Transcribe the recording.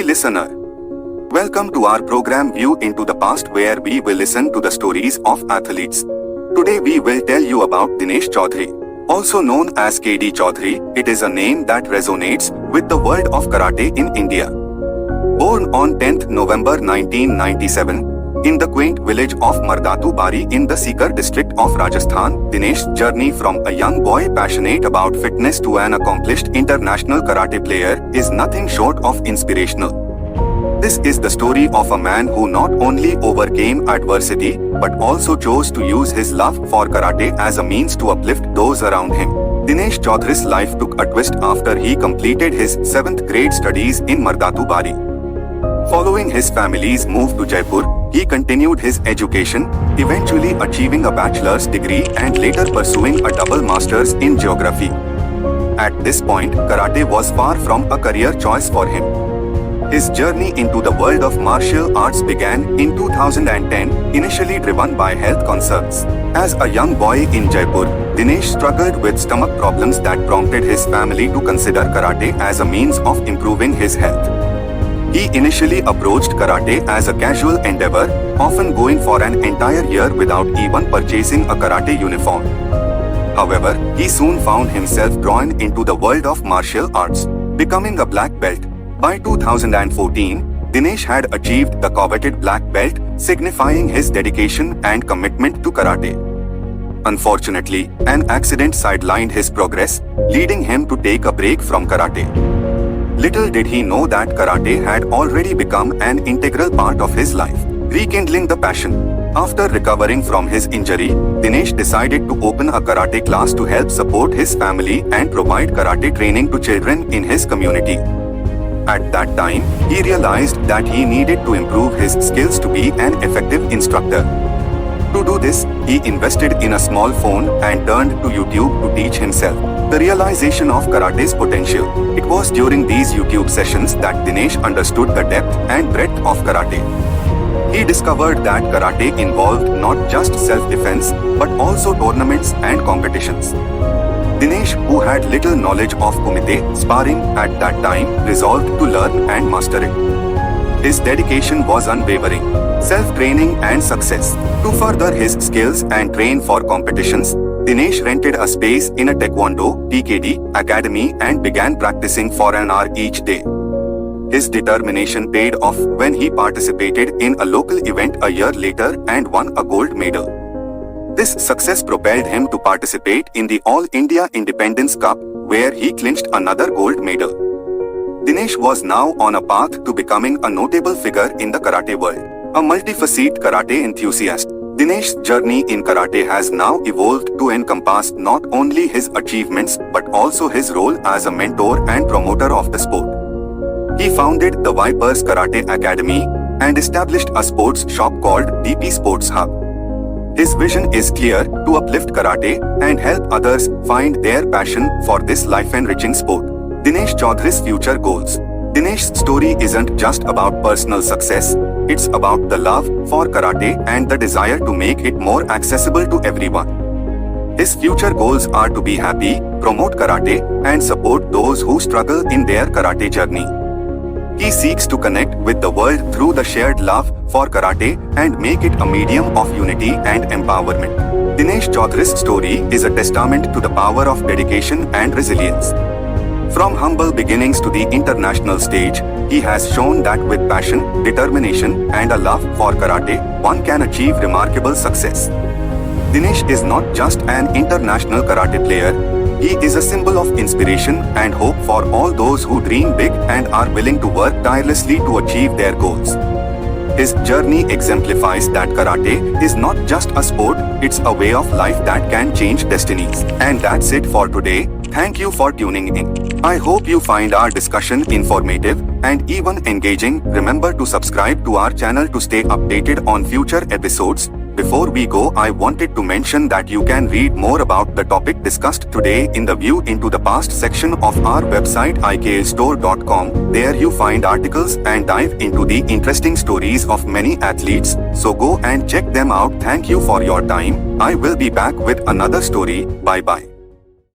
Hey listener, welcome to our program View into the Past, where we will listen to the stories of athletes. Today we will tell you about Dinesh Chaudhary. Also known as KD Chaudhary, it is a name that resonates with the world of karate in India. Born on 10th November 1997, in the quaint village of Mardatu Bari in the Sikar district of Rajasthan, Dinesh's journey from a young boy passionate about fitness to an accomplished international karate player is nothing short of inspirational. This is the story of a man who not only overcame adversity but also chose to use his love for karate as a means to uplift those around him. Dinesh Chaudhary's life took a twist after he completed his 7th grade studies in Mardatu Bari. Following his family's move to Jaipur, he continued his education, eventually achieving a bachelor's degree and later pursuing a double master's in geography. At this point, karate was far from a career choice for him. His journey into the world of martial arts began in 2010, initially driven by health concerns. As a young boy in Jaipur, Dinesh struggled with stomach problems that prompted his family to consider karate as a means of improving his health. He initially approached karate as a casual endeavor, often going for an entire year without even purchasing a karate uniform. However, he soon found himself drawn into the world of martial arts, becoming a black belt. By 2014, Dinesh had achieved the coveted black belt, signifying his dedication and commitment to karate. Unfortunately, an accident sidelined his progress, leading him to take a break from karate. Little did he know that karate had already become an integral part of his life, rekindling the passion. After recovering from his injury, Dinesh decided to open a karate class to help support his family and provide karate training to children in his community. At that time, he realized that he needed to improve his skills to be an effective instructor. To do this, he invested in a small phone and turned to YouTube to teach himself the realization of karate's potential. It was during these YouTube sessions that Dinesh understood the depth and breadth of karate. He discovered that karate involved not just self-defense, but also tournaments and competitions. Dinesh, who had little knowledge of kumite sparring at that time, resolved to learn and master it. His dedication was unwavering, self-training and success. To further his skills and train for competitions, Dinesh rented a space in a Taekwondo (TKD) academy and began practicing for an hour each day. His determination paid off when he participated in a local event a year later and won a gold medal. This success propelled him to participate in the All India Independence Cup, where he clinched another gold medal. Dinesh was now on a path to becoming a notable figure in the karate world. A multifaceted karate enthusiast, Dinesh's journey in karate has now evolved to encompass not only his achievements but also his role as a mentor and promoter of the sport. He founded the Vipers Karate Academy and established a sports shop called DP Sports Hub. His vision is clear: to uplift karate and help others find their passion for this life-enriching sport. Dinesh Chaudhary's future goals. Dinesh's story isn't just about personal success, it's about the love for karate and the desire to make it more accessible to everyone. His future goals are to be happy, promote karate, and support those who struggle in their karate journey. He seeks to connect with the world through the shared love for karate and make it a medium of unity and empowerment. Dinesh Chaudhary's story is a testament to the power of dedication and resilience. From humble beginnings to the international stage, he has shown that with passion, determination, and a love for karate, one can achieve remarkable success. Dinesh is not just an international karate player, he is a symbol of inspiration and hope for all those who dream big and are willing to work tirelessly to achieve their goals. His journey exemplifies that karate is not just a sport, it's a way of life that can change destinies. And that's it for today. Thank you for tuning in. I hope you find our discussion informative and even engaging. Remember to subscribe to our channel to stay updated on future episodes. Before we go, I wanted to mention that you can read more about the topic discussed today in the View into the Past section of our website iklstore.com. There you find articles and dive into the interesting stories of many athletes, so go and check them out. Thank you for your time. I will be back with another story. Bye bye.